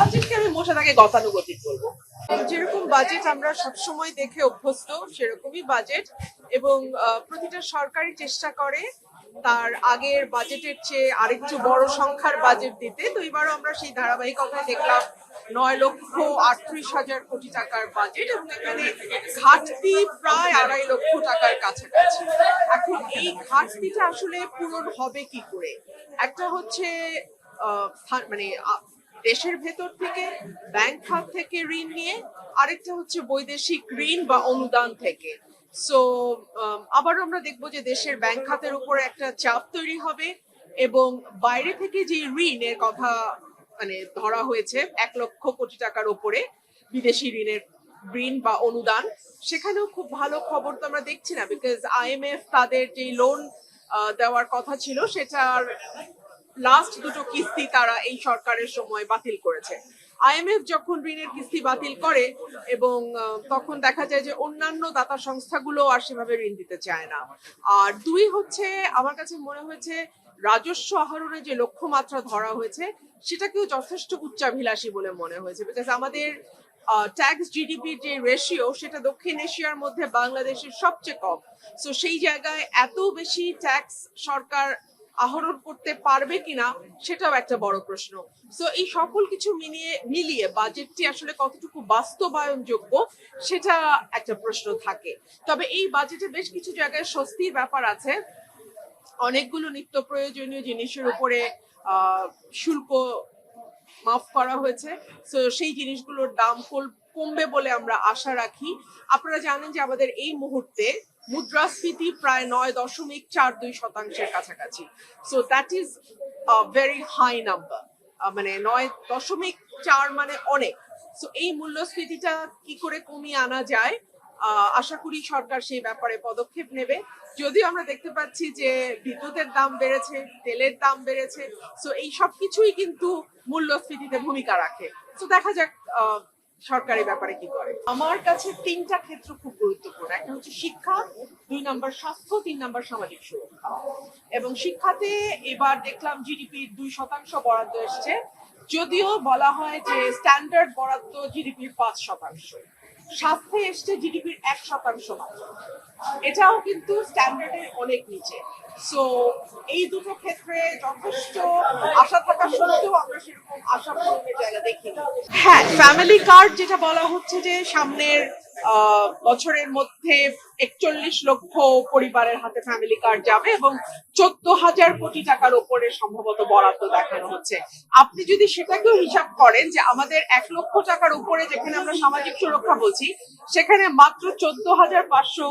বাজেটকে আমি মোটাদাগে গতানুগতিক বলবো। যেরকম বাজেট আমরা সবসময় দেখে অভ্যস্ত সেরকমই বাজেট, এবং প্রতিটা সরকারই চেষ্টা করে তার আগের বাজেটের চেয়ে আরেকটু বড় সংখ্যার বাজেট দিতে। তো এবারও আমরা সেই ধারাবাহিকতায় দেখলাম 9,38,000 কোটি টাকার বাজেট, এবং এখানে ঘাটতি প্রায় 2.5 লক্ষ টাকার কাছাকাছি। এখন এই ঘাটতিটা আসলে পূরণ হবে কি করে? একটা হচ্ছে মানে দেশের ভেতর থেকে ব্যাংক খাত থেকে ঋণ নিয়ে, আরেকটা হচ্ছে বৈদেশিক ঋণ বা অনুদান থেকে। সো আবার আমরা দেখবো যে দেশের ব্যাংক খাতের উপরে একটা চাপ তৈরি হবে, এবং বাইরে থেকে যে ঋণের কথা মানে ধরা হয়েছে 1 লক্ষ কোটি টাকার উপরে বিদেশি ঋণ বা অনুদান, সেখানেও খুব ভালো খবর তো আমরা দেখছি না, বিকজ আইএমএফ তাদের যে লোন দেওয়ার কথা ছিল সেটার লাস্ট দুটো কিস্তি তারা এই সরকারের সময় বাতিল করেছে। আইএমএফ যখন ঋণের কিস্তি বাতিল করে, এবং তখন দেখা যায় যে অন্যান্য দাতা সংস্থাগুলো আর সেভাবে ঋণ দিতে চায় না। আর দুই হচ্ছে, আমার কাছে মনে হয়েছে রাজস্ব আহরণের যে লক্ষ্যমাত্রা ধরা হয়েছে সেটাকেও যথেষ্ট উচ্চাভিলাষী বলে মনে হয়েছে, বিকজ আমাদের ট্যাক্স জিডিপির যে রেশিও সেটা দক্ষিণ এশিয়ার মধ্যে বাংলাদেশের সবচেয়ে কম। সো সেই জায়গায় এত বেশি ট্যাক্স সরকার আহরণ করতে পারবে কিনা সেটাও একটা বড় প্রশ্ন। সো এই সকল কিছু মিলিয়ে বাজেটটি আসলে কতটুকু বাস্তবায়নযোগ্য সেটা একটা প্রশ্ন থাকে। তবে এই বাজেটে বেশ কিছু জায়গায় স্বস্তির ব্যাপার আছে। অনেকগুলো নিত্য প্রয়োজনীয় জিনিসের উপরে শুল্ক মাফ করা হয়েছে। তো সেই জিনিসগুলোর দাম কমবে বলে আমরা আশা রাখি। আপনারা জানেন যে আমাদের এই মুহূর্তে মুদ্রাস্ফীতি প্রায় 9.42% কাছাকাছি। So that is very high number. মানে 9.4 মানে অনেক। সো এই মূল্যস্ফীতিটা কি করে কমিয়ে আনা যায়, আশা করি সরকার সেই ব্যাপারে পদক্ষেপ নেবে। যদিও আমরা দেখতে পাচ্ছি যে বিদ্যুতের দাম বেড়েছে, তেলের দাম বেড়েছে, সো এই সবকিছুই কিন্তু মূল্যস্ফীতিতে ভূমিকা রাখে। তো দেখা যাক সরকারি ব্যাপারে কি করে। আমার কাছে তিনটা ক্ষেত্র খুব গুরুত্বপূর্ণ। একটা হচ্ছে শিক্ষা, 2 নম্বর স্বাস্থ্য, 3 নম্বর সামাজিক সুরক্ষা। এবং শিক্ষাতে এবার দেখলাম জিডিপির 2% বরাদ্দ এসছে, যদিও বলা হয় যে স্ট্যান্ডার্ড বরাদ্দ জিডিপির 5%। স্বাস্থ্যে এসছে জিডিপির 1% মাত্র, এটাও কিন্তু স্ট্যান্ডার্ডের অনেক নিচে। সো এই দুটো ক্ষেত্রে যথেষ্ট আশা থাকা সত্ত্বেও আমরা সেরকম আশা পূরণের জায়গা দেখিনি। হ্যাঁ, ফ্যামিলি কার্ড যেটা বলা হচ্ছে যে সামনের বছরের মধ্যে 41 লক্ষ পরিবারের হাতে ফ্যামিলি কার্ড যাবে, এবং 14,000 কোটি টাকার উপরে সম্ভবত বরাদ্দ দেখানো হচ্ছে। আপনি যদি সেটাকেও হিসাব করেন যে আমাদের 1 লক্ষ টাকার উপরে যেখানে আমরা সামাজিক সুরক্ষা বলছি, সেখানে মাত্র 14,500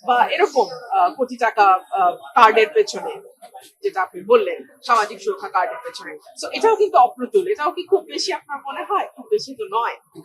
বা এরকম কোটি টাকা কার্ডের পেছনে, যেটা আপনি বললেন সামাজিক সুরক্ষা কার্ডের পেছনে। তো এটাও কিন্তু অপ্রতুল। এটাও কি খুব বেশি আপনার মনে হয়? খুব বেশি তো নয়।